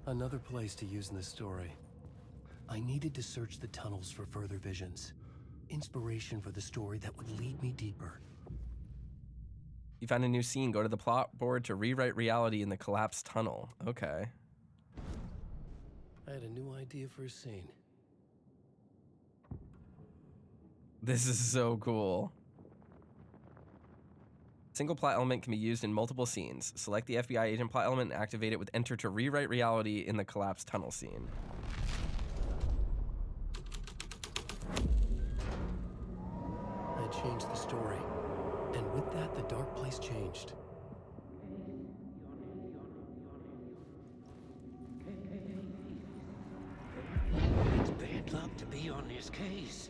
Another place to use in the story. I needed to search the tunnels for further visions. Inspiration for the story that would lead me deeper. You found a new scene. Go to the plot board to rewrite reality in the collapsed tunnel. Okay. I had a new idea for a scene. This is so cool. Single plot element can be used in multiple scenes. Select the FBI agent plot element and activate it with enter to rewrite reality in the collapsed tunnel scene. I changed the story. And with that, the dark place changed. It's bad luck to be on this case.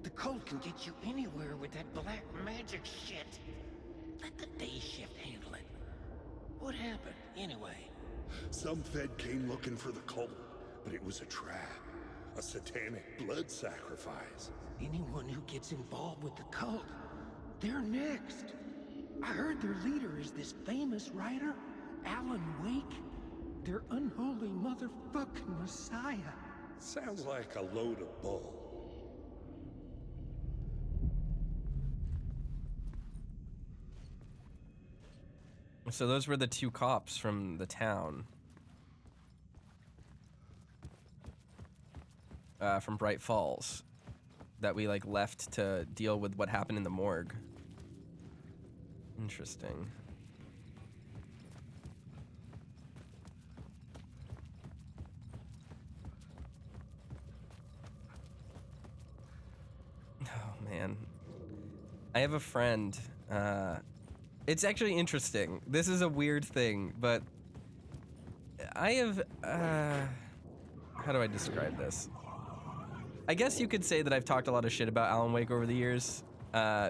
The cult can get you anywhere with that black magic shit. Let the day shift handle it. What happened, anyway? Some Fed came looking for the cult, but it was a trap. A satanic blood sacrifice. Anyone who gets involved with the cult, they're next. I heard their leader is this famous writer, Alan Wake. Their unholy motherfucking messiah. Sounds like a load of bull. So those were the two cops from the town. From Bright Falls. That we like left to deal with what happened in the morgue. Interesting. Oh man. I have a friend, it's actually interesting. This is a weird thing, but I have, how do I describe this? I guess you could say that I've talked a lot of shit about Alan Wake over the years,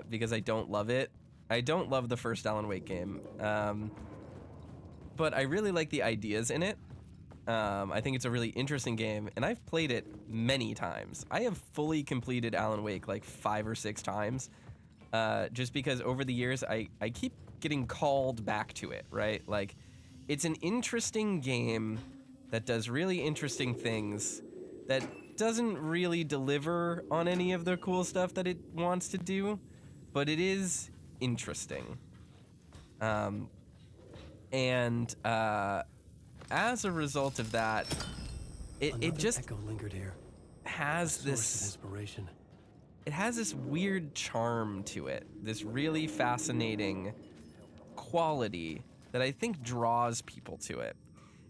because I don't love it. I don't love the first Alan Wake game, but I really like the ideas in it. I think it's a really interesting game, and I've played it many times. I have fully completed Alan Wake like 5 or 6 times, just because over the years I keep getting called back to it, right? Like, it's an interesting game that does really interesting things that doesn't really deliver on any of the cool stuff that it wants to do, but it is interesting. As a result of that, it just echo lingered here. has this inspiration. It has this weird charm to it, this really fascinating quality that I think draws people to it.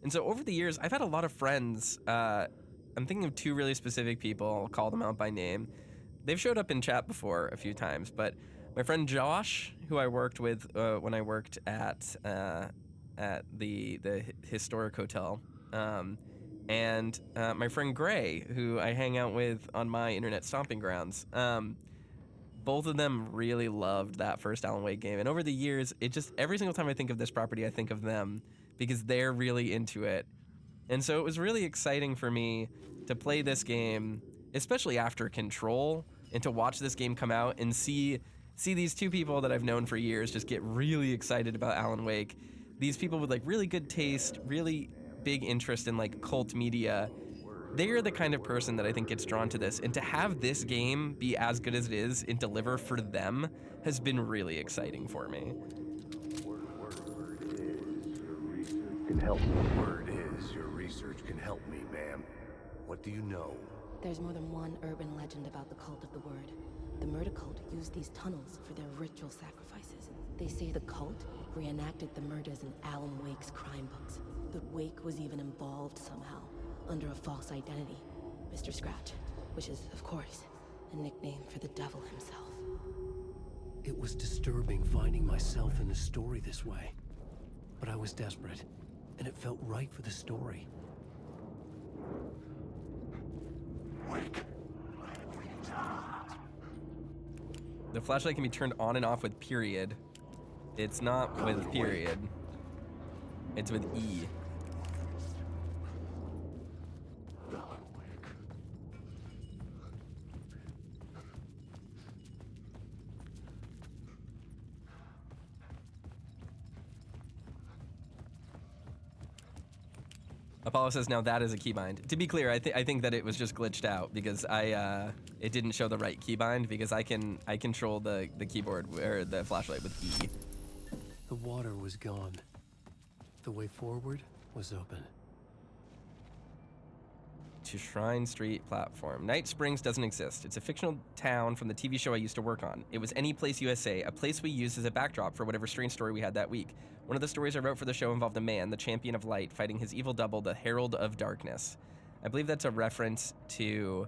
And so over the years, I've had a lot of friends. I'm thinking of 2 really specific people. I'll call them out by name. They've showed up in chat before a few times, but my friend Josh, who I worked with when I worked at the historic hotel, and my friend Gray, who I hang out with on my internet stomping grounds. Both of them really loved that first Alan Wake game, and over the years, it just every single time I think of this property, I think of them because they're really into it. And so it was really exciting for me to play this game, especially after Control, and to watch this game come out and see these 2 people that I've known for years just get really excited about Alan Wake. These people with like really good taste, really big interest in like cult media. They are the kind of person that I think gets drawn to this, and to have this game be as good as it is and deliver for them has been really exciting for me. Word is your research can help me, ma'am. What do you know? There's more than one urban legend about the cult of the Word. The murder cult used these tunnels for their ritual sacrifices. They say the cult reenacted the murders in Alan Wake's crime books. That Wake was even involved somehow, under a false identity, Mr. Scratch, which is, of course, a nickname for the devil himself. It was disturbing finding myself in the story this way. But I was desperate, and it felt right for the story. Wake. The flashlight can be turned on and off with period. It's not with period. It's with E. Apollo says now that is a keybind. To be clear, I think that it was just glitched out because it didn't show the right keybind because I control the keyboard or the flashlight with E. The water was gone. The way forward was open. To Shrine Street platform. Night Springs doesn't exist. It's a fictional town from the TV show I used to work on. It was Any Place USA, a place we used as a backdrop for whatever strange story we had that week. One of the stories I wrote for the show involved a man, the champion of light, fighting his evil double, the Herald of Darkness. I believe that's a reference to...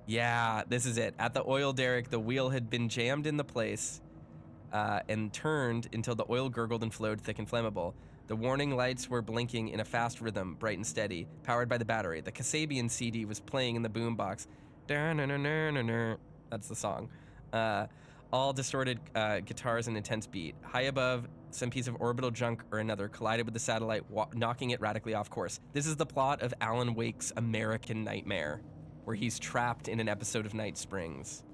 Yeah, this is it. At the oil derrick, the wheel had been jammed in the place and turned until the oil gurgled and flowed thick and flammable. The warning lights were blinking in a fast rhythm, bright and steady, powered by the battery. The Kasabian CD was playing in the boombox. That's the song. All distorted guitars and intense beat. High above, some piece of orbital junk or another collided with the satellite, knocking it radically off course. This is the plot of Alan Wake's American Nightmare, where he's trapped in an episode of Night Springs.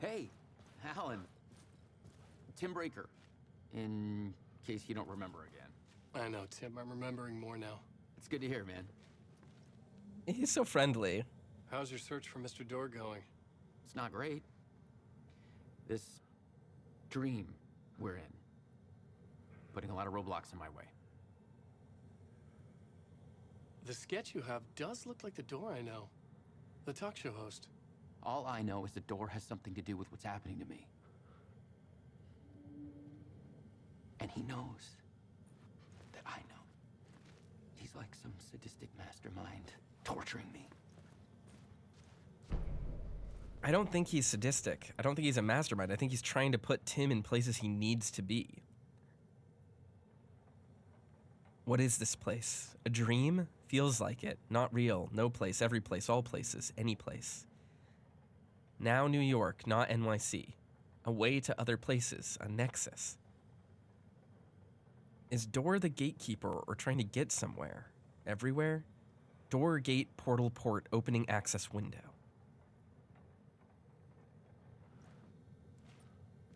Hey, Alan. Tim Breaker, in case you don't remember again. I know, Tim. I'm remembering more now. It's good to hear, man. He's so friendly. How's your search for Mr. Door going? It's not great. This dream we're in, putting a lot of roadblocks in my way. The sketch you have does look like the Door I know. The talk show host. All I know is the door has something to do with what's happening to me. And he knows that I know. He's like some sadistic mastermind torturing me. I don't think he's sadistic. I don't think he's a mastermind. I think he's trying to put Tim in places he needs to be. What is this place? A dream? Feels like it. Not real. No place. Every place. All places. Any place. Now New York, not NYC. A way to other places. A nexus. Is Door the gatekeeper or trying to get somewhere? Everywhere? Door, gate, portal, port, opening access window.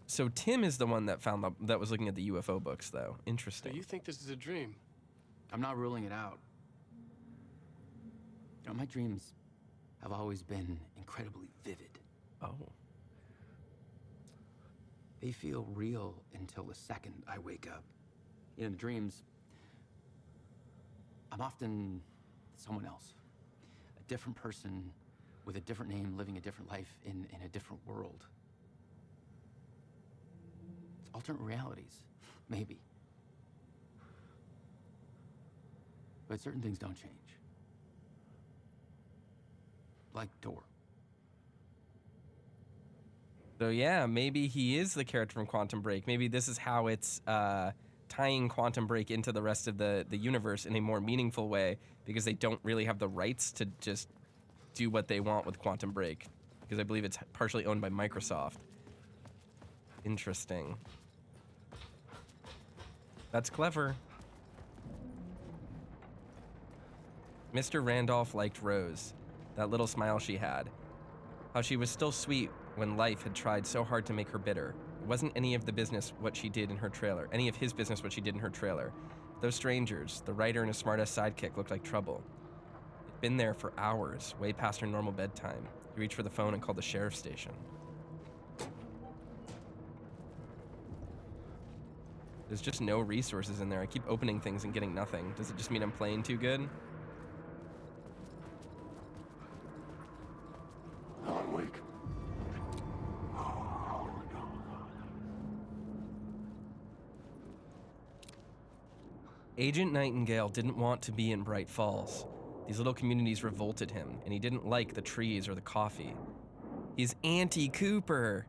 So Tim is the one that found that was looking at the UFO books, though. Interesting. So you think this is a dream? I'm not ruling it out. You know, my dreams have always been incredibly vivid. Oh. They feel real until the second I wake up. You know, in the dreams, I'm often someone else. A different person with a different name, living a different life in a different world. It's alternate realities, maybe. But certain things don't change. Like Door. So yeah, maybe he is the character from Quantum Break. Maybe this is how it's tying Quantum Break into the rest of the universe in a more meaningful way, because they don't really have the rights to just do what they want with Quantum Break, because I believe it's partially owned by Microsoft. Interesting. That's clever. Mr. Randolph liked Rose, that little smile she had. How she was still sweet when life had tried so hard to make her bitter. It wasn't any of his business what she did in her trailer. Those strangers, the writer and his smartass sidekick, looked like trouble. He'd been there for hours, way past her normal bedtime. He reached for the phone and called the sheriff's station. There's just no resources in there. I keep opening things and getting nothing. Does it just mean I'm playing too good? Alan Wake. Agent Nightingale didn't want to be in Bright Falls. These little communities revolted him, and he didn't like the trees or the coffee. He's anti-Cooper.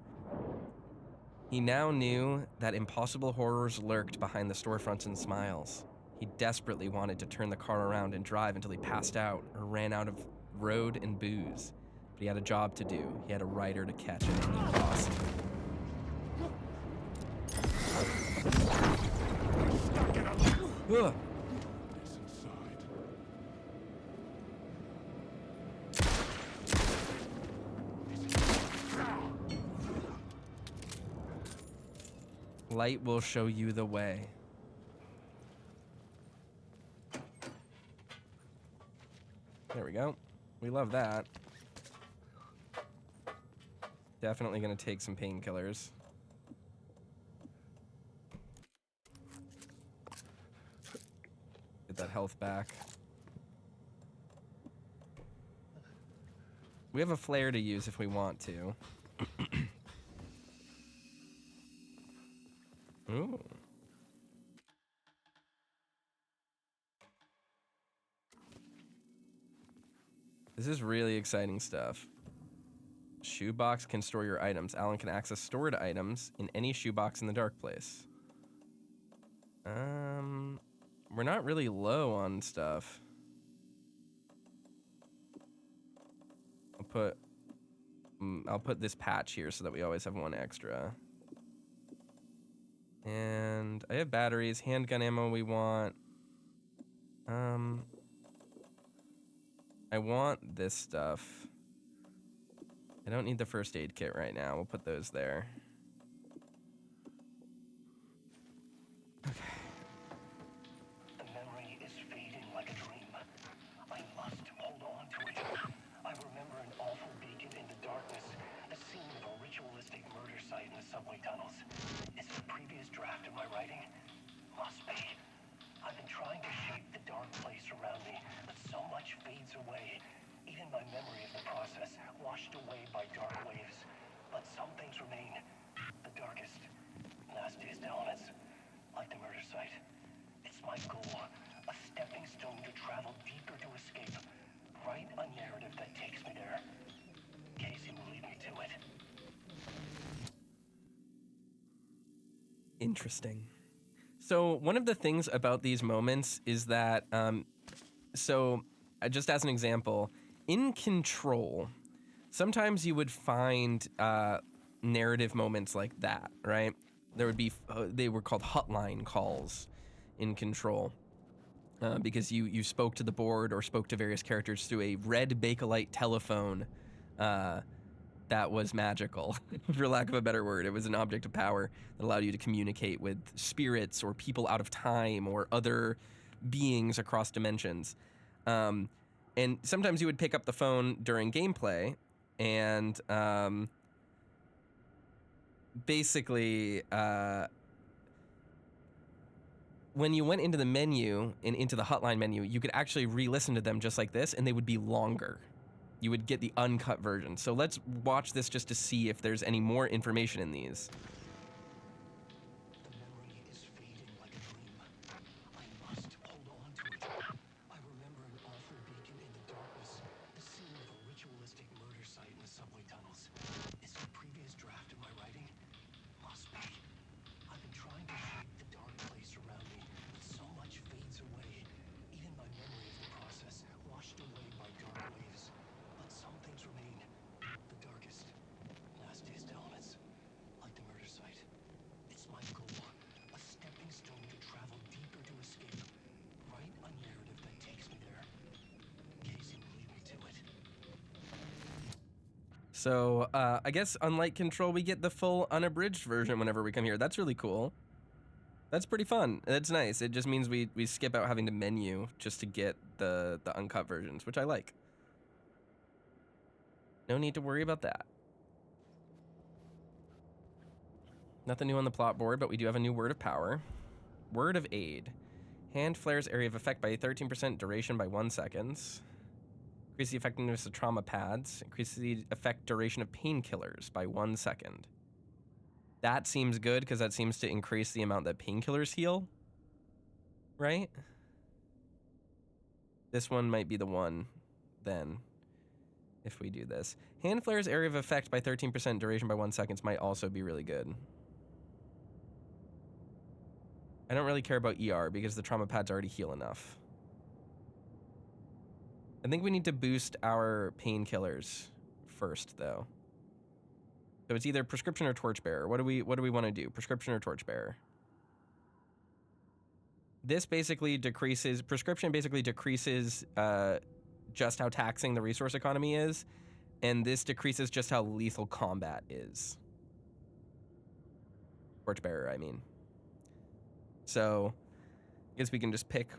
He now knew that impossible horrors lurked behind the storefronts and smiles. He desperately wanted to turn the car around and drive until he passed out or ran out of road and booze. But he had a job to do. He had a rider to catch at any cost. Ugh. It's inside. Light will show you the way. There we go. We love that. Definitely gonna take some painkillers. Get that health back. We have a flare to use if we want to. Ooh. This is really exciting stuff. Shoebox can store your items. Alan can access stored items in any shoebox in the dark place. We're not really low on stuff. I'll put this patch here so that we always have one extra. And I have batteries, handgun ammo we want. I want this stuff. I don't need the first aid kit right now. We'll put those there. Okay. The memory is fading like a dream. I must hold on to it. I remember an awful beacon in the darkness, the scene of a ritualistic murder site in the subway tunnels. Is it a previous draft of my writing? Must be. I've been trying to shape the dark place around me, but so much fades away. Even my memory of the process, washed away by dark waves. But some things remain. The darkest, nastiest elements, like the murder site. It's my goal, a stepping stone to travel deeper to escape. Write a narrative that takes me there. Casey will lead me to it. Interesting. So one of the things about these moments is that, just as an example, in Control, sometimes you would find narrative moments like that, right? There would be, they were called hotline calls in Control, because you spoke to the board or spoke to various characters through a red Bakelite telephone that was magical, for lack of a better word. It was an object of power that allowed you to communicate with spirits or people out of time or other beings across dimensions. And sometimes you would pick up the phone during gameplay and basically when you went into the menu and into the hotline menu, you could actually re-listen to them just like this, and they would be longer. You would get the uncut version. So let's watch this just to see if there's any more information in these. The memory is fading like a dream. I must hold on to it. I remember an awful beacon in the darkness, the scene of a ritualistic murder site in the subway tunnels. Is it a previous draft of my writing? Must be. I've been trying to shape the dark place around me, but so much fades away. Even my memory of the process, washed away by dark waves. But some things remain. The darkest, nastiest elements, like the murder site. It's my goal, a stepping stone to travel deeper to escape. Write a narrative that takes me there. Casey will lead me to it. So I guess unlike Control, we get the full unabridged version whenever we come here. That's really cool. That's pretty fun. That's nice. It just means we skip out having to menu just to get the uncut versions, which I like. No need to worry about that. Nothing new on the plot board, but we do have a new word of power. Word of aid. Hand flares area of effect by 13%, duration by 1 second. Increase the effectiveness of trauma pads. Increase the effect duration of painkillers by 1 second. That seems good because that seems to increase the amount that painkillers heal. Right? This one might be the one then, if we do this. Hand flares area of effect by 13%, duration by 1 second might also be really good. I don't really care about ER because the trauma pads already heal enough. I think we need to boost our painkillers first, though. So it's either prescription or torchbearer. What do we want to do? Prescription or torchbearer? this basically decreases, prescription basically decreases just how taxing the resource economy is, and this decreases just how lethal combat is. Torchbearer, I mean. So, I guess we can just pick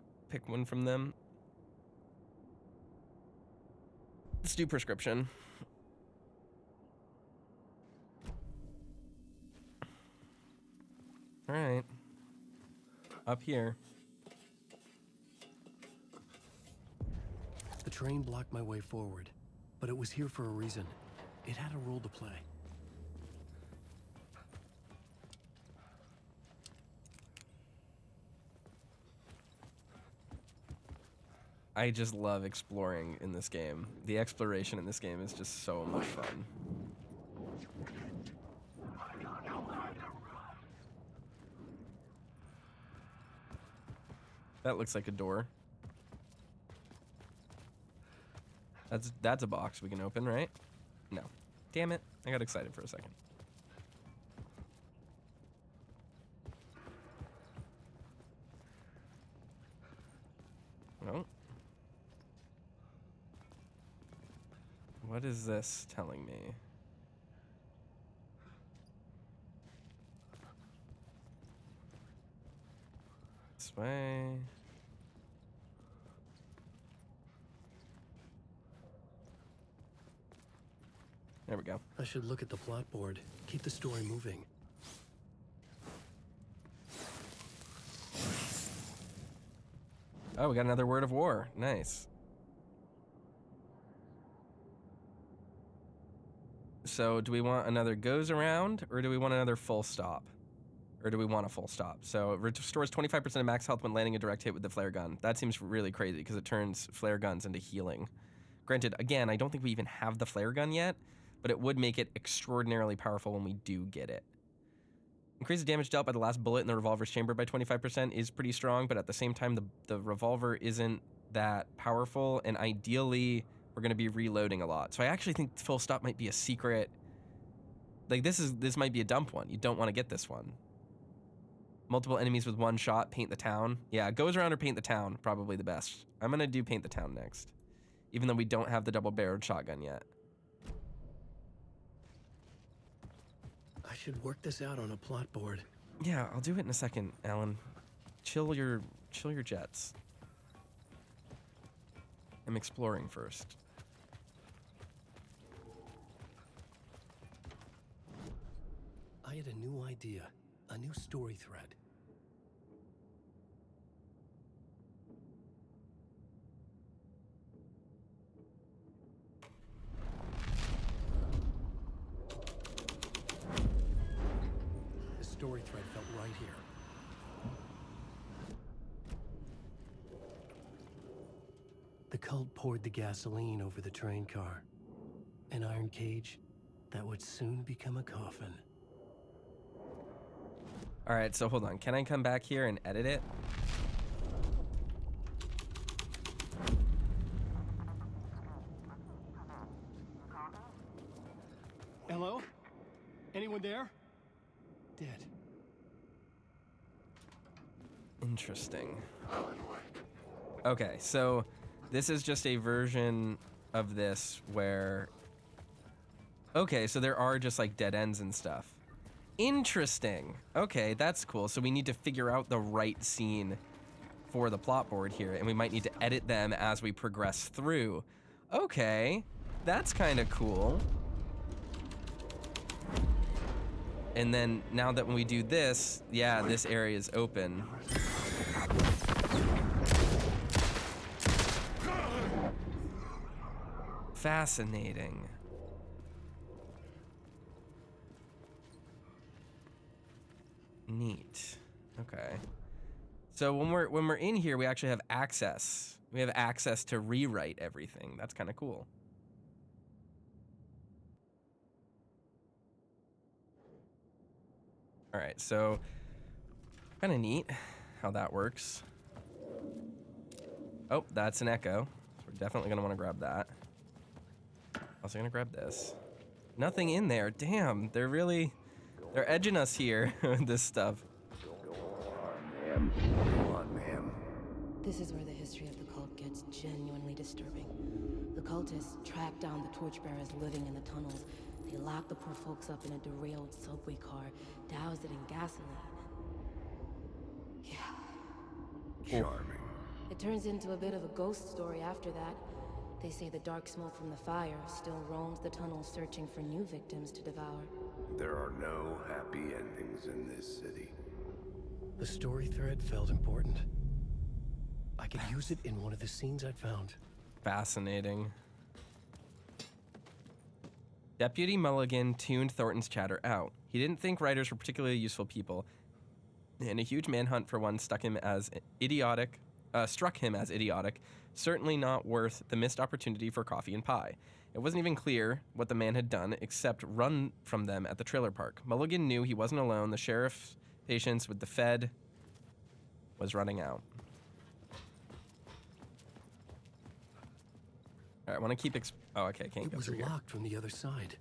one from them. Let's do prescription. All right. Up here. The train blocked my way forward, but it was here for a reason. It had a role to play. I just love exploring in this game. The exploration in this game is just so much fun. That looks like a door. That's a box we can open, right? No. Damn it. I got excited for a second. No. What is this telling me? This way. There we go. I should look at the plot board. Keep the story moving. Oh, we got another word of war. Nice. So do we want another goes around, or do we want another full stop? Or do we want a full stop? So it restores 25% of max health when landing a direct hit with the flare gun. That seems really crazy because it turns flare guns into healing. Granted, again, I don't think we even have the flare gun yet, but it would make it extraordinarily powerful when we do get it. Increases damage dealt by the last bullet in the revolver's chamber by 25% is pretty strong, but at the same time, the revolver isn't that powerful, and ideally, we're going to be reloading a lot. So I actually think full stop might be a secret. Like, this might be a dump one. You don't want to get this one. Multiple enemies with one shot, paint the town. Yeah, goes around or paint the town, probably the best. I'm going to do paint the town next, even though we don't have the double-barreled shotgun yet. I should work this out on a plot board. Yeah, I'll do it in a second, Alan. Chill your jets. I'm exploring first. I had a new idea, a new story thread. The story thread felt right here. The cult poured the gasoline over the train car. An iron cage that would soon become a coffin. All right, so hold on. Can I come back here and edit it? Hello? Anyone there? Dead. Interesting. Okay, so this is just a version of this where... Okay, so there are just like dead ends and stuff. Interesting. Okay, that's cool. So we need to figure out the right scene for the plot board here, and we might need to edit them as we progress through. Okay, that's kind of cool. And then now that when we do this, yeah, this area is open. Fascinating. Neat. Okay. So when we're in here, we actually have access. We have access to rewrite everything. That's kind of cool. All right, so kind of neat how that works. Oh, that's an echo. So we're definitely gonna want to grab that. Also gonna grab this. Nothing in there. Damn, they're edging us here with this stuff. Go on, ma'am. This is where the history of the cult gets genuinely disturbing. The cultists track down the torchbearers living in the tunnels. They lock the poor folks up in a derailed subway car, douse it in gasoline. Yeah. Charming. It turns into a bit of a ghost story after that. They say the dark smoke from the fire still roams the tunnels searching for new victims to devour. There are no happy endings in this city. The story thread felt important. I could use it in one of the scenes I'd found. Fascinating. Deputy Mulligan tuned Thornton's chatter out. He didn't think writers were particularly useful people, and a huge manhunt for one struck him as idiotic, certainly not worth the missed opportunity for coffee and pie. It wasn't even clear what the man had done except run from them at the trailer park. Mulligan knew he wasn't alone. The sheriff's patience with the Fed was running out. All right, I want to keep oh, okay, I can't It go was through here. locked from the other side.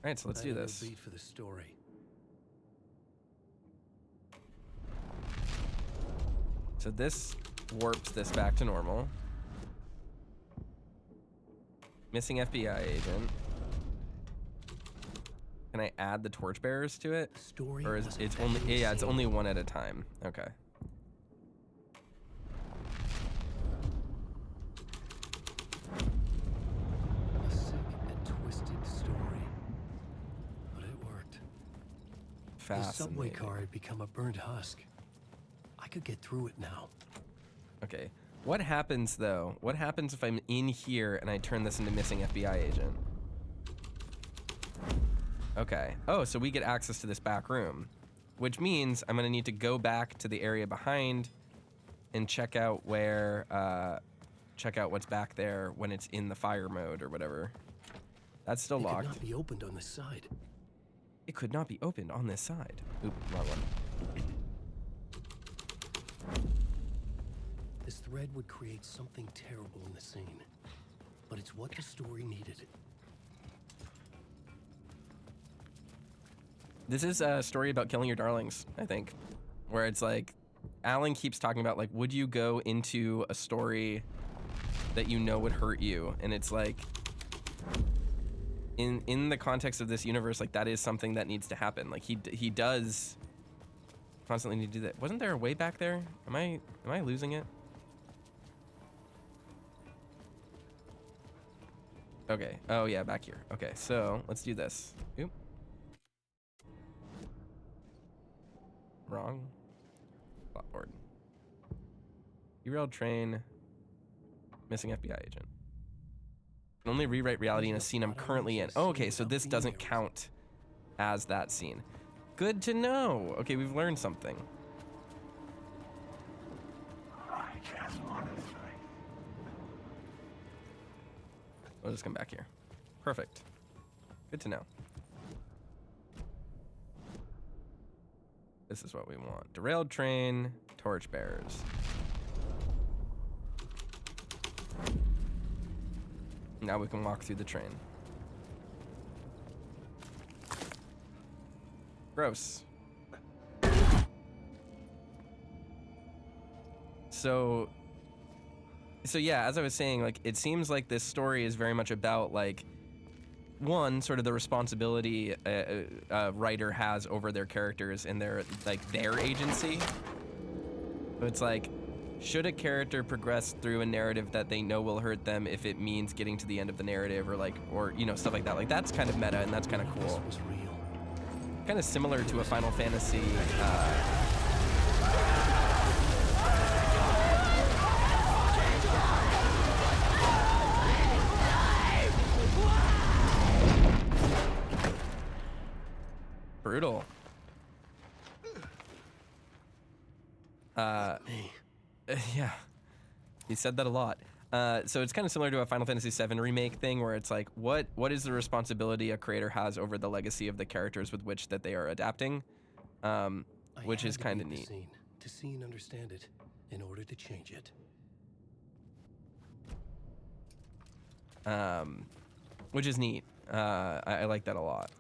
All right, so let's do this. Beat for the story. So this warps this back to normal. Missing FBI agent. Can I add the torchbearers to it? Story Or is wasn't it's that only yeah, it's insane. only one at a time. Okay. A sick and twisted story. But it worked. The subway Fascinating. car had become a burnt husk. I could get through it now. Okay. What happens though? What happens if I'm in here and I turn this into missing FBI agent? Okay. Oh, so we get access to this back room, which means I'm gonna need to go back to the area behind and check out where, check out what's back there when it's in the fire mode or whatever. That's still It could locked. not be opened on this side. It could not be opened on this side. Oop, wrong one. This thread would create something terrible in the scene. But it's what the story needed. This is a story about killing your darlings, I think, where it's like, Alan keeps talking about like, would you go into a story that you know would hurt you? And it's like, in the context of this universe, like that is something that needs to happen. Like he does constantly need to do that. Wasn't there a way back there? Am I losing it? Okay. Oh yeah, back here. Okay, so let's do this. Oop. Wrong. Plotboard. Derailed train. Missing FBI agent. Can only rewrite reality in a scene I'm currently in. Oh, okay, so this doesn't count as that scene. Good to know. Okay, we've learned something. We'll just come back here. Perfect. Good to know. This is what we want. Derailed train, torchbearers. Now we can walk through the train. Gross. So yeah, as I was saying, like, it seems like this story is very much about, like, one, sort of the responsibility a writer has over their characters and their agency. So it's like, should a character progress through a narrative that they know will hurt them if it means getting to the end of the narrative, or you know, stuff like that. Like, that's kind of meta and that's kind of cool. This was real. Kind of similar to a Final Fantasy. Brutal. Yeah, he said that a lot. So it's kind of similar to a Final Fantasy VII remake thing, where it's like, what is the responsibility a creator has over the legacy of the characters with which that they are adapting, which is kind of neat. Scene, to see and understand it, in order to change it. Which is neat. I like that a lot.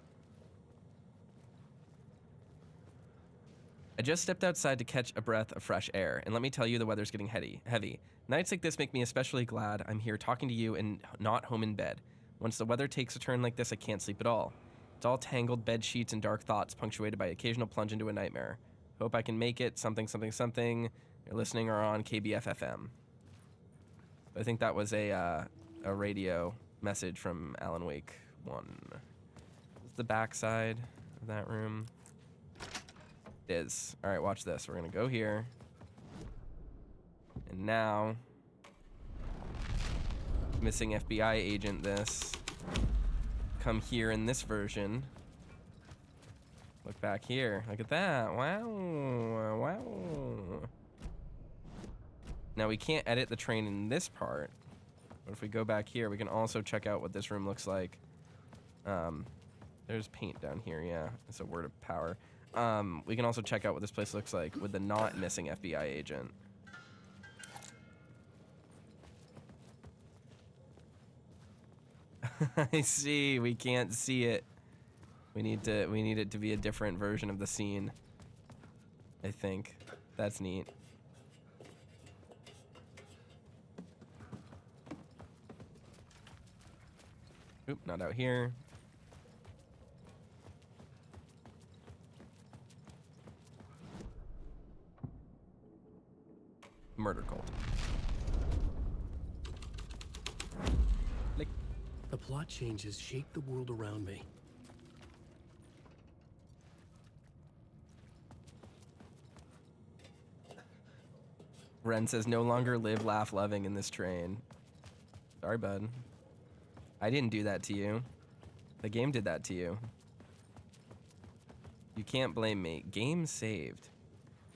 I just stepped outside to catch a breath of fresh air, and let me tell you, the weather's getting heavy. Nights like this make me especially glad I'm here talking to you and not home in bed. Once the weather takes a turn like this, I can't sleep at all. It's all tangled bed sheets and dark thoughts, punctuated by occasional plunge into a nightmare. Hope I can make it. Something, something, something. You're listening or on KBF FM. I think that was a radio message from Alan Wake 1. Is the backside of that room? It is. All right, watch this. We're gonna go here. And now, missing FBI agent this. Come here in this version. Look back here. Look at that. Wow. Wow. Now we can't edit the train in this part. But if we go back here, we can also check out what this room looks like. There's paint down here, yeah. It's a word of power. We can also check out what this place looks like with the not missing FBI agent. I see. We can't see it. We need it to be a different version of the scene. I think. That's neat. Oop, not out here. Murder cult. The plot changes shake the world around me. Ren says, no longer live, laugh, loving in this train. Sorry, bud. I didn't do that to you. The game did that to you. You can't blame me. Game saved.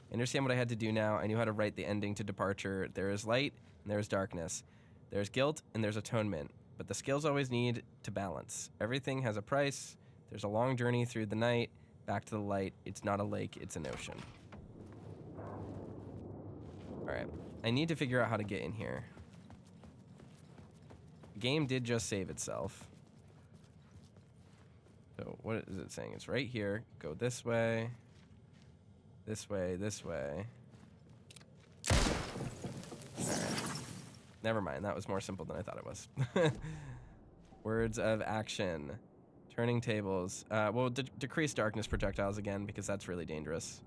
I understand what I had to do now. I knew how to write the ending to Departure. There is light and there is darkness. There's guilt and there's atonement. But the skills always need to balance. Everything has a price. There's a long journey through the night, back to the light. It's not a lake, it's an ocean. Alright, I need to figure out how to get in here. The game did just save itself. So what is it saying? It's right here. Go this way. This way, this way. Never mind, that was more simple than I thought it was. Words of action. Turning tables. We'll decrease darkness projectiles again because that's really dangerous.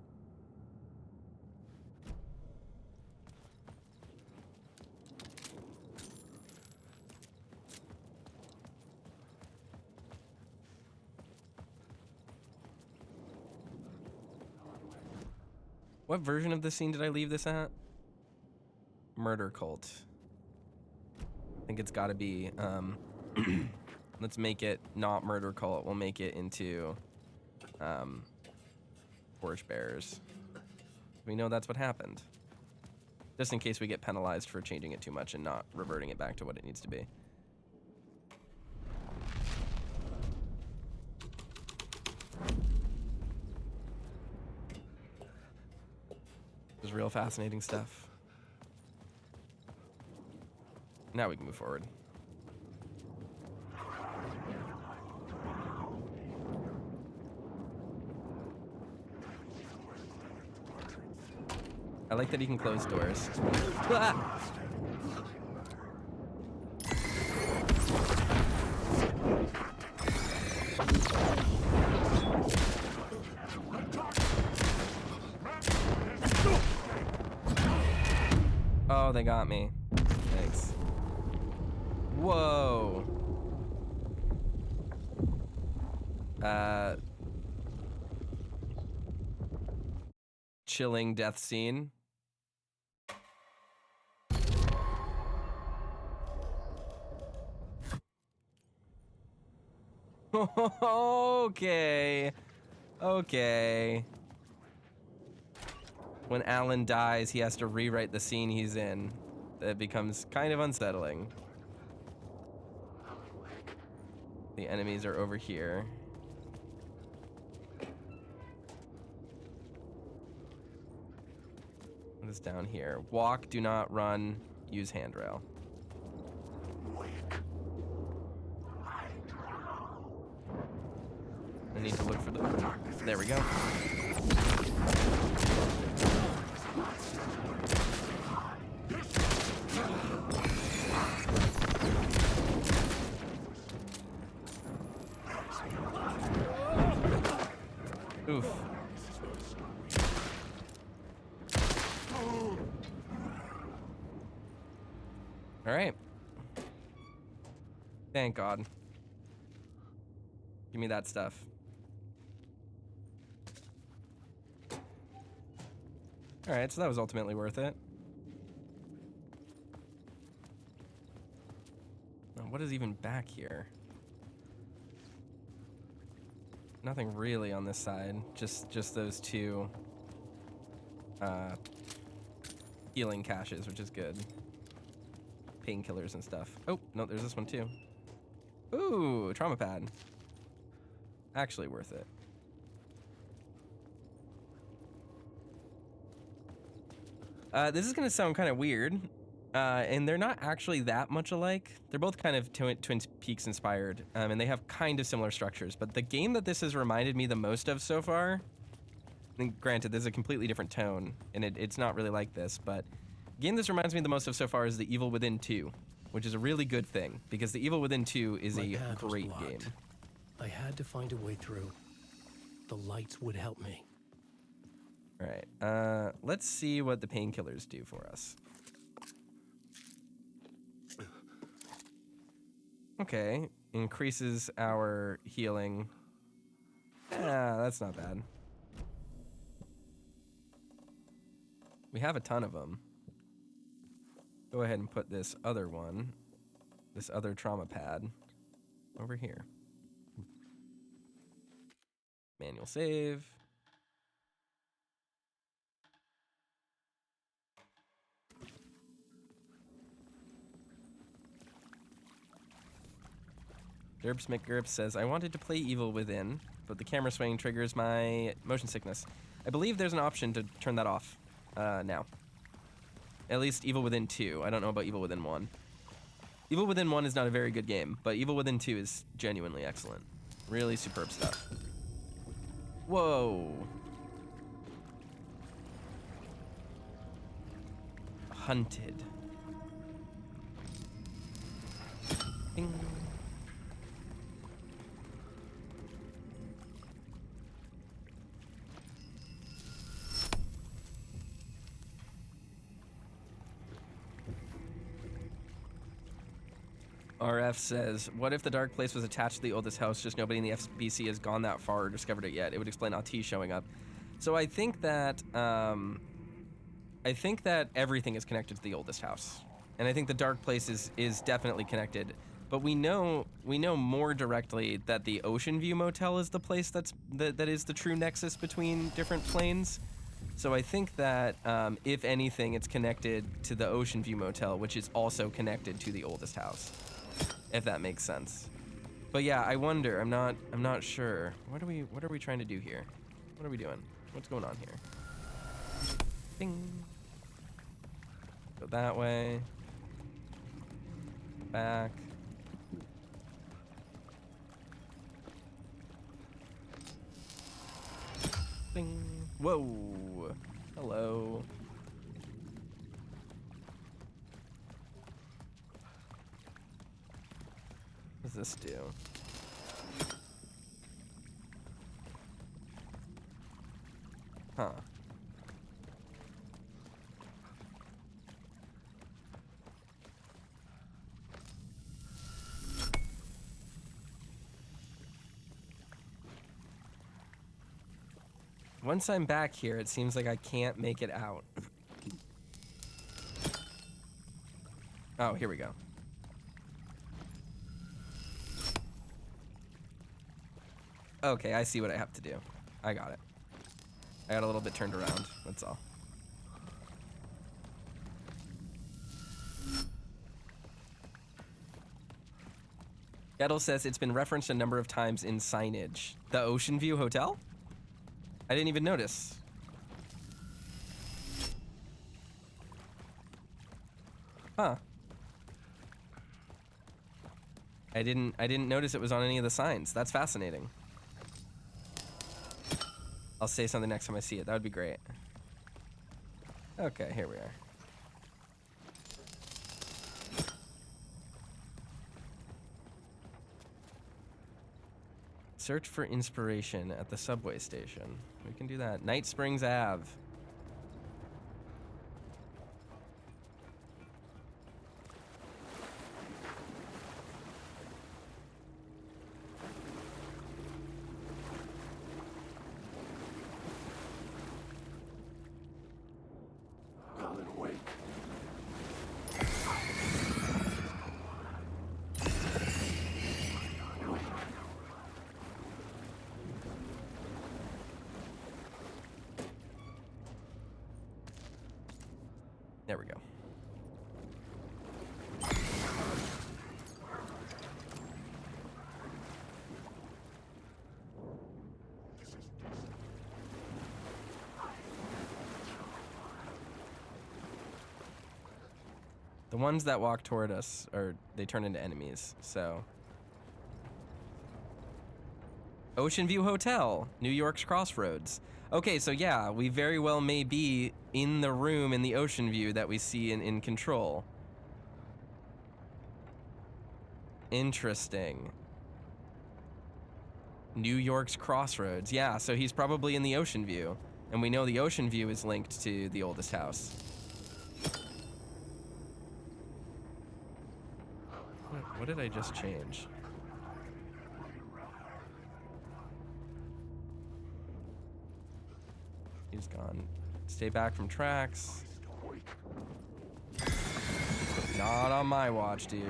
What version of the scene did I leave this at? Murder cult. I think it's gotta be, let's make it not murder cult. We'll make it into, torchbearers. We know that's what happened. Just in case we get penalized for changing it too much and not reverting it back to what it needs to be. This is real fascinating stuff. Now we can move forward. I like that he can close doors. Ah! Oh, they got me. Thanks. Whoa. Chilling death scene. Okay. Okay. When Alan dies, he has to rewrite the scene he's in. That becomes kind of unsettling. The enemies are over here. What is down here? Walk, do not run, use handrail. I need to look for the... There we go. Oof. All right. Thank God. Give me that stuff. All right, so that was ultimately worth it. Now, what is even back here? Nothing really on this side. Just those two healing caches, which is good. Painkillers and stuff. Oh, no, there's this one too. Ooh, trauma pad. Actually worth it. This is gonna sound kind of weird, and they're not actually that much alike. They're both kind of Twin Peaks inspired, and they have kind of similar structures. But the game that this has reminded me the most of so far, and granted, there's a completely different tone, and it's not really like this, but the game this reminds me the most of so far is The Evil Within 2, which is a really good thing, because The Evil Within 2 is a great game. I had to find a way through. The lights would help me. All right, let's see what the painkillers do for us. Okay, increases our healing. Yeah, that's not bad. We have a ton of them. Go ahead and put this other one, this other trauma pad, over here. Manual save. Derbs McGurp says, I wanted to play Evil Within, but the camera swaying triggers my motion sickness. I believe there's an option to turn that off now. At least Evil Within 2. I don't know about Evil Within 1. Evil Within 1 is not a very good game, but Evil Within 2 is genuinely excellent. Really superb stuff. Whoa. Hunted. Bing. RF says, what if the dark place was attached to the oldest house, just nobody in the FBC has gone that far or discovered it yet? It would explain AT showing up. So I think that everything is connected to the oldest house. And I think the dark place is definitely connected. But we know more directly that the Ocean View Motel is the place that is the true nexus between different planes. So I think that if anything, it's connected to the Ocean View Motel, which is also connected to the oldest house. If that makes sense. But yeah, I wonder. I'm not sure. What are we trying to do here? What are we doing? What's going on here? Bing. Go that way. Back. Bing. Whoa. Hello. What does this do? Huh. Once I'm back here, it seems like I can't make it out. Oh, here we go. Okay, I see what I have to do. I got it. I got a little bit turned around, that's all. Gettle says it's been referenced a number of times in signage. The Ocean View Hotel? I didn't even notice. Huh. I didn't notice it was on any of the signs. That's fascinating. I'll say something next time I see it. That would be great. Okay, here we are. Search for inspiration at the subway station. We can do that. Night Springs Ave. Alan Wake. There we go. The ones that walk toward us they turn into enemies, so. Ocean View Hotel, New York's Crossroads. Okay, so yeah, we very well may be in the room in the Ocean View that we see in Control. Interesting. New York's Crossroads. Yeah, so he's probably in the Ocean View. And we know the Ocean View is linked to the oldest house. What did I just change? He's gone. Stay back from tracks. Not on my watch, dude.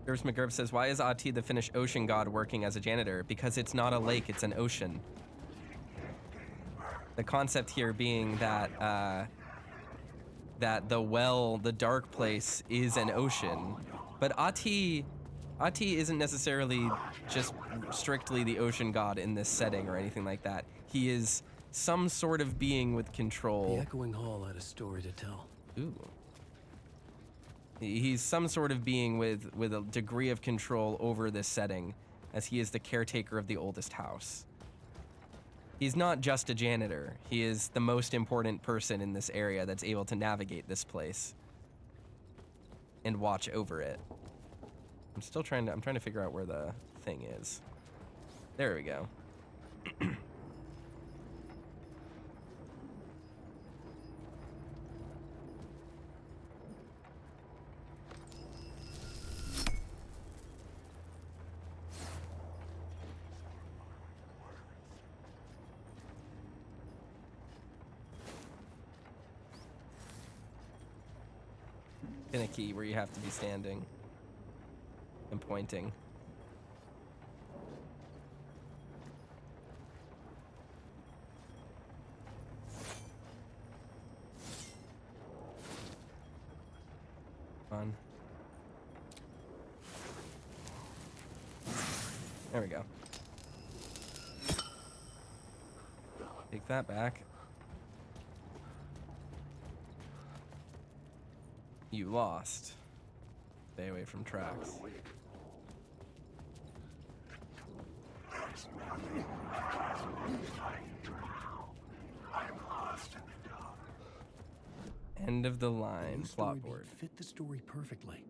Gervs McGurv says, why is Ati the Finnish ocean god working as a janitor? Because it's not a lake, it's an ocean. The concept here being that that the dark place is an ocean. But Ati isn't necessarily just strictly the ocean god in this setting or anything like that. He is some sort of being with control. The Echoing Hall had a story to tell. Ooh. He's some sort of being with a degree of control over this setting, as he is the caretaker of the oldest house. He's not just a janitor. He is the most important person in this area that's able to navigate this place and watch over it. I'm trying to figure out where the thing is. There we go. Finicky, where you have to be standing and pointing. On. There we go. Take that back. You lost. Stay away from tracks. End of the line. Plot board. Fit the story perfectly.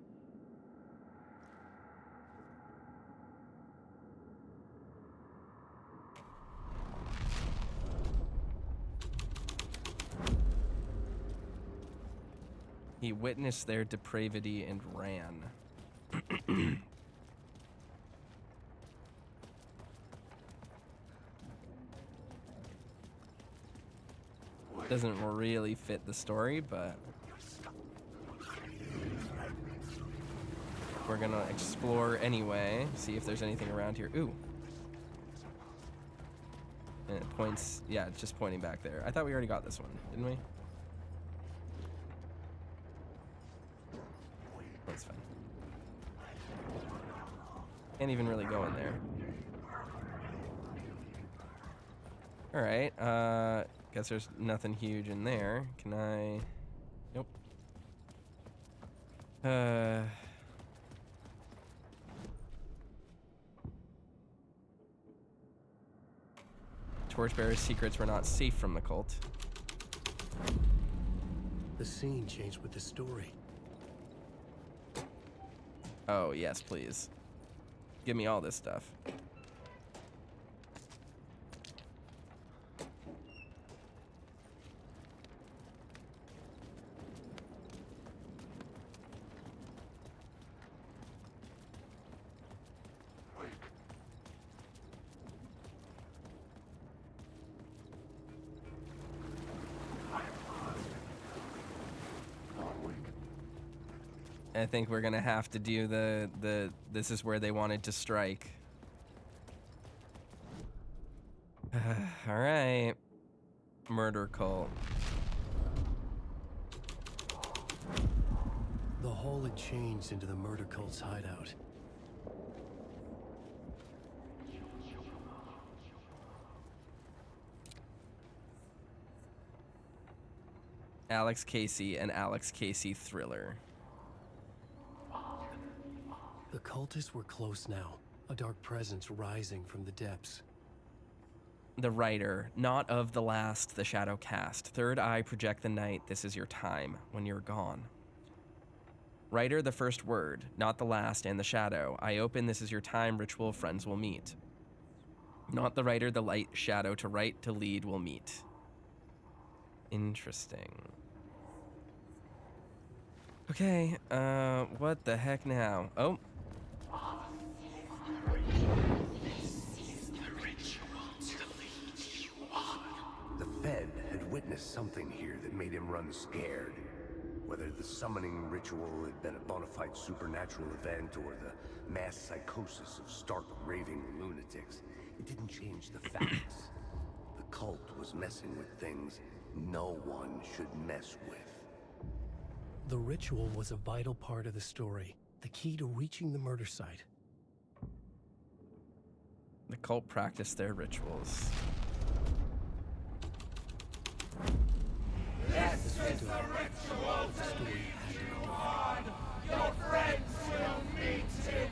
He witnessed their depravity and ran. Doesn't really fit the story, but we're gonna explore anyway, see if there's anything around here. Ooh. And it points, yeah, it's just pointing back there. I thought we already got this one, didn't we? That's fine. Can't even really go in there. All right. Guess there's nothing huge in there. Can I? Nope. Torchbearer's secrets were not safe from the cult. The scene changed with the story. Oh, yes, please. Give me all this stuff. I think we're gonna have to do the this is where they wanted to strike. All right. Murder cult. The hole had changed into the murder cult's hideout. Alex Casey and Alex Casey thriller. The cultists were close now, a dark presence rising from the depths. The writer, not of the last, the shadow cast. Third eye project the night, this is your time, when you're gone. Writer, the first word, not the last, and the shadow. I open, this is your time, ritual, friends will meet. Not the writer, the light, shadow, to write, to lead, will meet. Interesting. Okay, what the heck now? Oh. The Fed had witnessed something here that made him run scared. Whether the summoning ritual had been a bona fide supernatural event or the mass psychosis of stark raving lunatics, it didn't change the facts. The cult was messing with things no one should mess with. The ritual was a vital part of the story, the key to reaching the murder site. The cult practiced their rituals. This is the ritual to lead you on. Your friends will meet him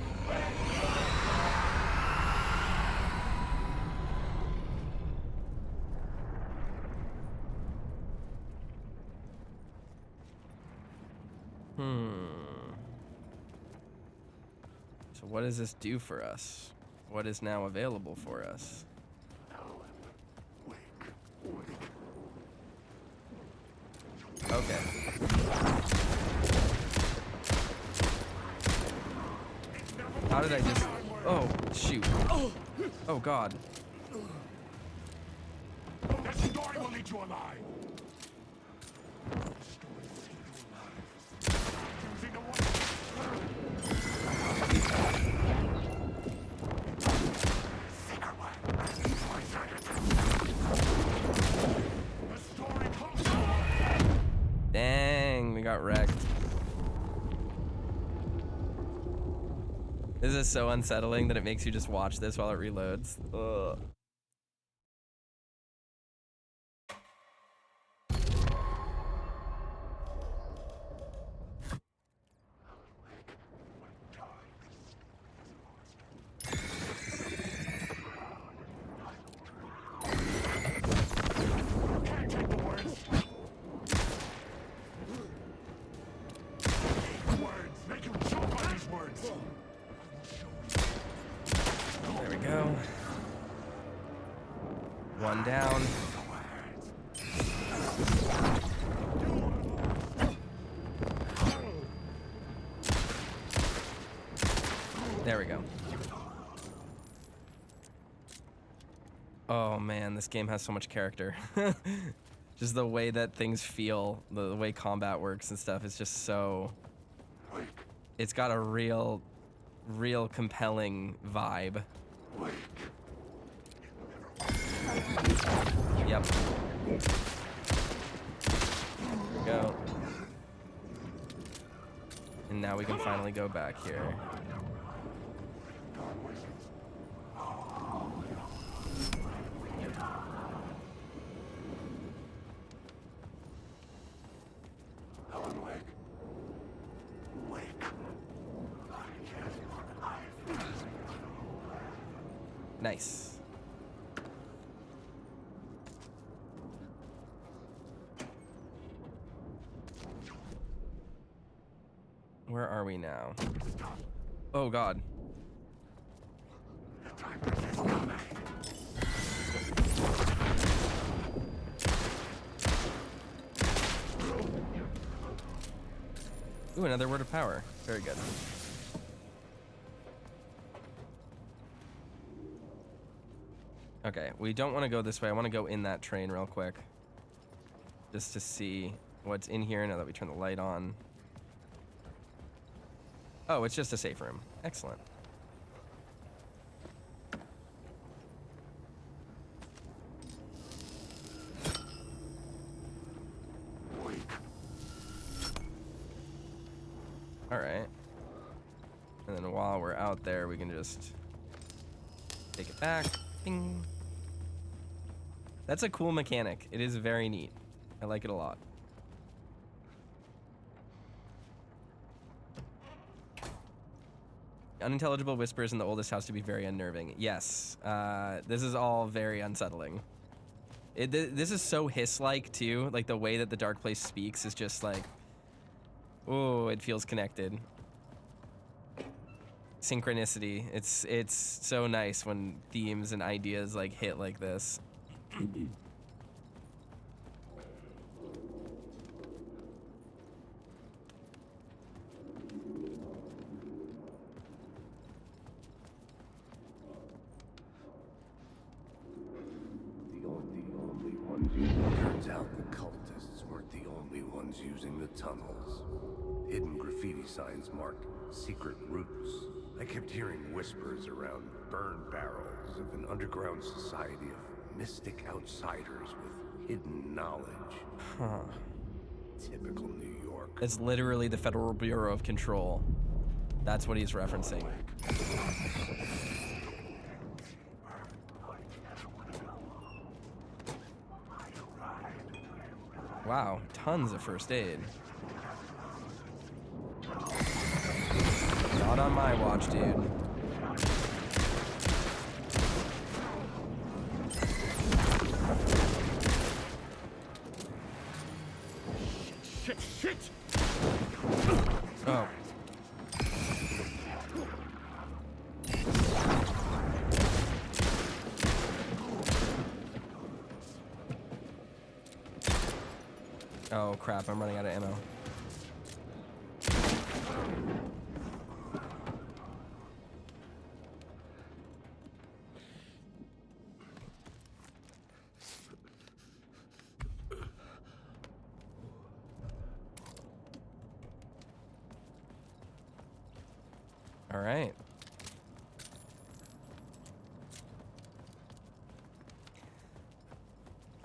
So what does this do for us? What is now available for us? Okay. How did I just... Oh, shoot. Oh, God. That story will lead you alive. Using the Dang, we got wrecked. This is so unsettling that it makes you just watch this while it reloads. Ugh. There we go. One down. There we go. Oh man, this game has so much character. Just the way that things feel, the way combat works and stuff is just so... It's got a real compelling vibe. Yep. There we go. And now we can finally go back here. Nice. Where are we now? Oh god. Ooh, another word of power. Very good. Okay, we don't want to go this way. I want to go in that train real quick. Just to see what's in here now that we turn the light on. Oh, it's just a safe room. Excellent. All right. And then while we're out there, we can just take it back. Ding. That's a cool mechanic. It is very neat. I like it a lot. Unintelligible whispers in the oldest house to be very unnerving. Yes, this is all very unsettling. This is so hiss-like too. Like the way that the dark place speaks is just like, oh, it feels connected. Synchronicity. It's so nice when themes and ideas like hit like this. Turns out the cultists weren't the only ones using the tunnels. Hidden graffiti signs marked secret routes. I kept hearing whispers around burn barrels of an underground society of mystic outsiders with hidden knowledge. Huh. Typical New York. It's literally the Federal Bureau of Control. That's what he's referencing. Wow, tons of first aid. Not on my watch, dude. Shit! Oh. Oh crap, I'm running out of ammo. All right.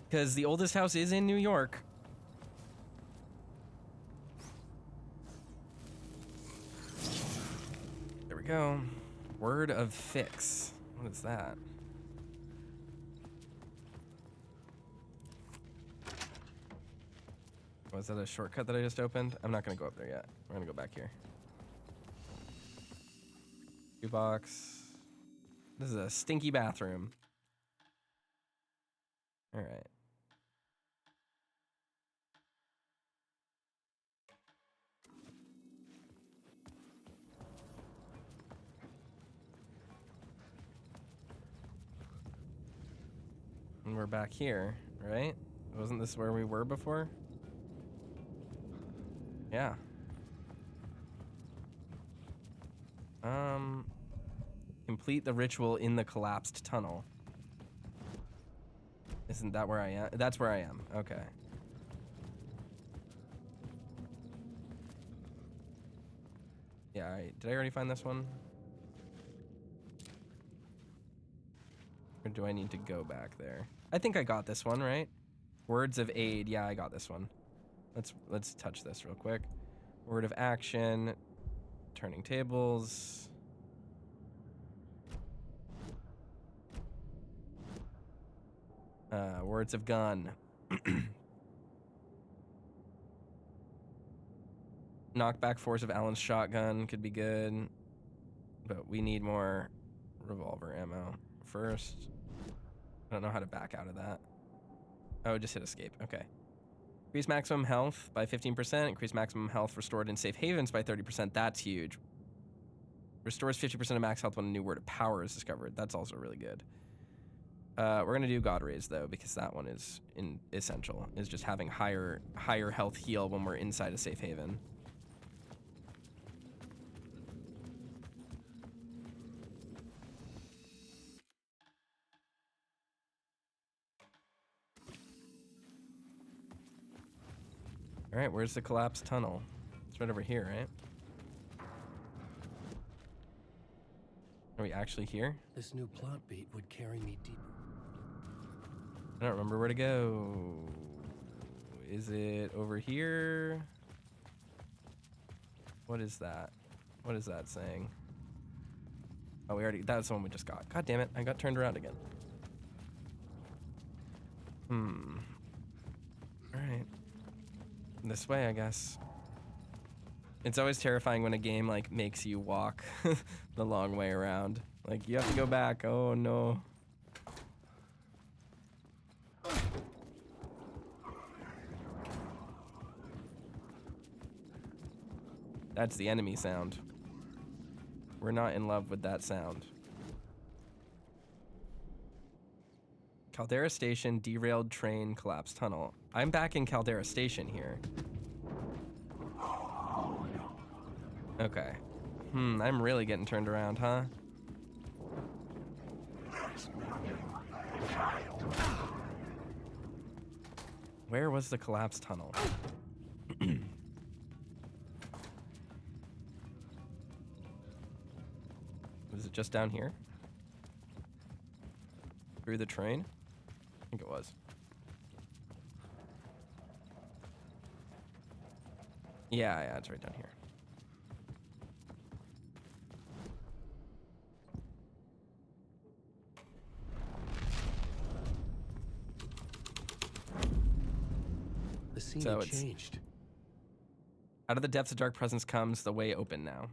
Because the oldest house is in New York. There we go. Word of fix. What is that? Was that a shortcut that I just opened? I'm not gonna go up there yet. We're gonna go back here. Box. This is a stinky bathroom. All right. And we're back here, right? Wasn't this where we were before? Yeah. Complete the ritual in the collapsed tunnel. Isn't that where I am? That's where I am. Okay. Yeah, did I already find this one? Or do I need to go back there? I think I got this one, right? Words of aid. Yeah, I got this one. Let's touch this real quick. Word of action. Turning tables. Words of gun. Knockback force of Alan's shotgun could be good. But we need more revolver ammo first. I don't know how to back out of that. Oh, just hit escape. Okay. Increase maximum health by 15%. Increase maximum health restored in safe havens by 30%. That's huge. Restores 50% of max health when a new word of power is discovered. That's also really good. We're gonna do God Raise though, because that one is essential. Is just having higher health heal when we're inside a safe haven. All right, where's the collapsed tunnel? It's right over here, right? Are we actually here? This new plot beat would carry me deeper. I don't remember where to go. Is it over here? What is that? What is that saying? Oh, that's the one we just got. God damn it, I got turned around again. Alright. This way, I guess. It's always terrifying when a game, like, makes you walk the long way around. Like, you have to go back. Oh, no. That's the enemy sound. We're not in love with that sound. Caldera Station, derailed train, collapsed tunnel. I'm back in Caldera Station here. Okay. I'm really getting turned around, huh? Where was the collapsed tunnel? Was it just down here? Through the train? I think it was. Yeah, it's right down here. The scene So had it's- changed. Out of the depths of dark presence comes the way open now.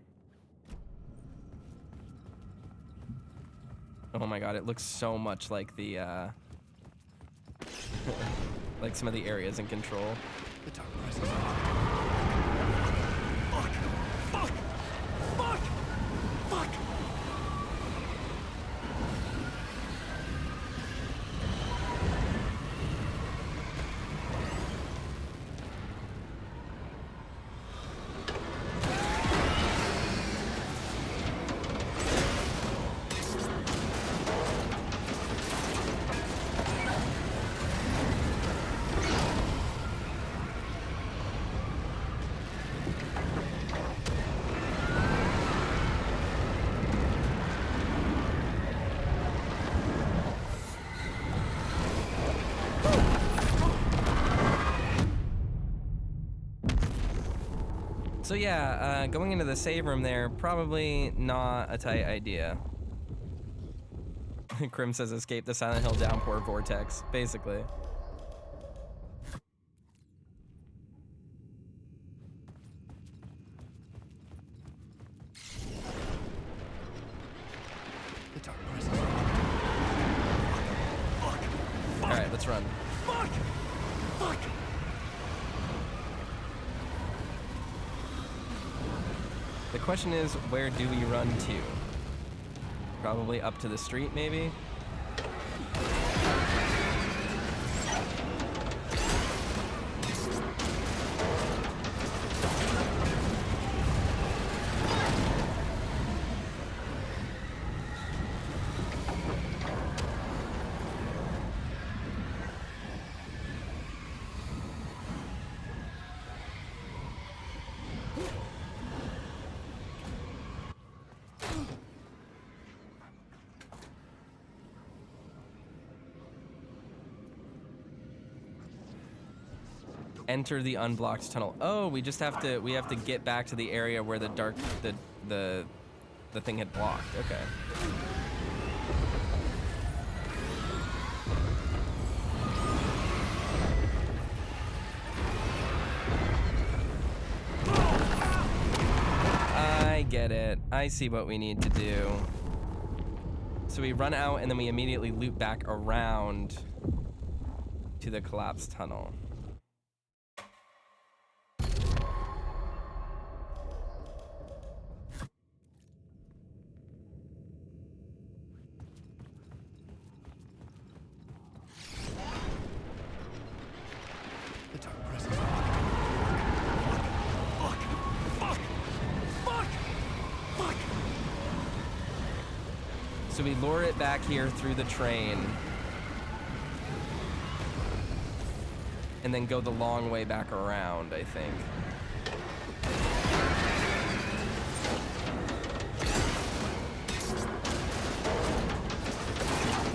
Oh my god, it looks so much like the, like some of the areas in Control. The dark presence. Fuck! So yeah, going into the save room there, probably not a tight idea. Krim says escape the Silent Hill downpour vortex, basically. The dark presence. Alright, let's run. Fuck! The question is, where do we run to? Probably up to the street, maybe? Enter the unblocked tunnel. Oh, we have to get back to the area where the thing had blocked. Okay. I get it. I see what we need to do. So we run out and then we immediately loop back around to the collapsed tunnel. The dark presence. Fuck! So we lure it back here through the train. And then go the long way back around, I think.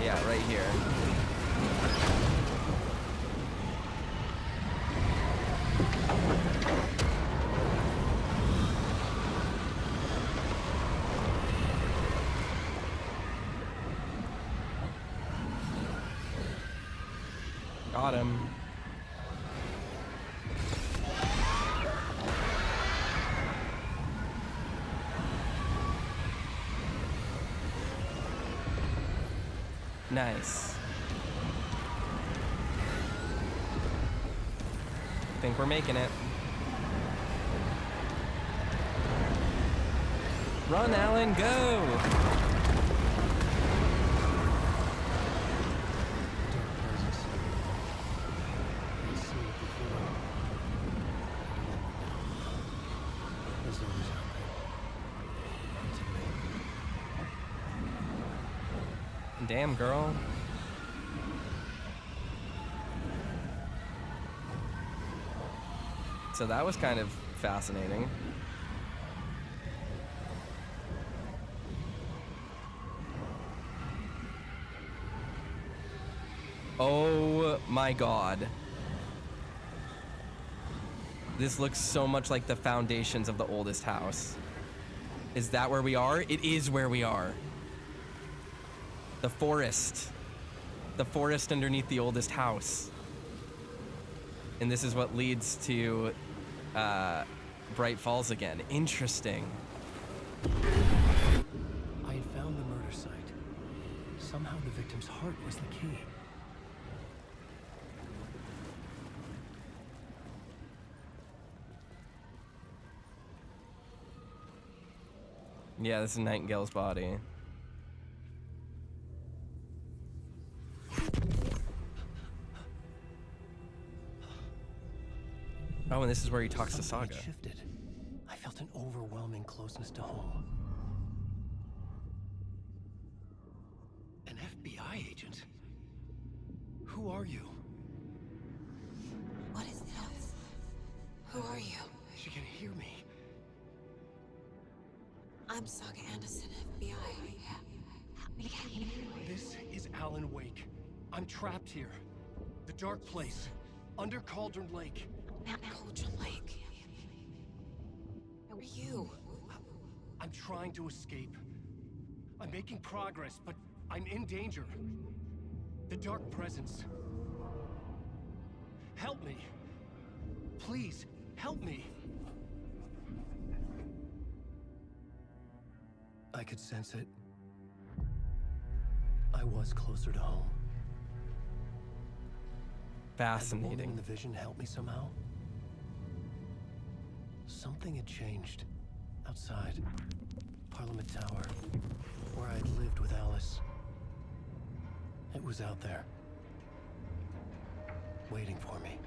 Yeah, right here. Got him. Nice. Think we're making it. Run, Alan, go! Damn, girl. So that was kind of fascinating. Oh my god. This looks so much like the foundations of the oldest house. Is that where we are? It is where we are. The forest. The forest underneath the oldest house. And this is what leads to Bright Falls again. Interesting. I had found the murder site. Somehow the victim's heart was the key. Yeah, this is Nightingale's body. Oh, and this is where he talks to Something Saga. had shifted. I felt an overwhelming closeness to home. An FBI agent? Who are you? What is this? Who are you? She can hear me. I'm Saga Anderson, FBI. This is Alan Wake. I'm trapped here. The dark place. Under Cauldron Lake. Cauldron Lake. Who are you? I'm trying to escape. I'm making progress, but I'm in danger. The dark presence. Help me. Please, help me. I could sense it. I was closer to home. Had the woman Fascinating. in the vision help me somehow? Something had changed. Outside. Parliament Tower. Where I'd lived with Alice. It was out there. Waiting for me.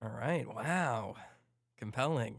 All right. Wow. Compelling.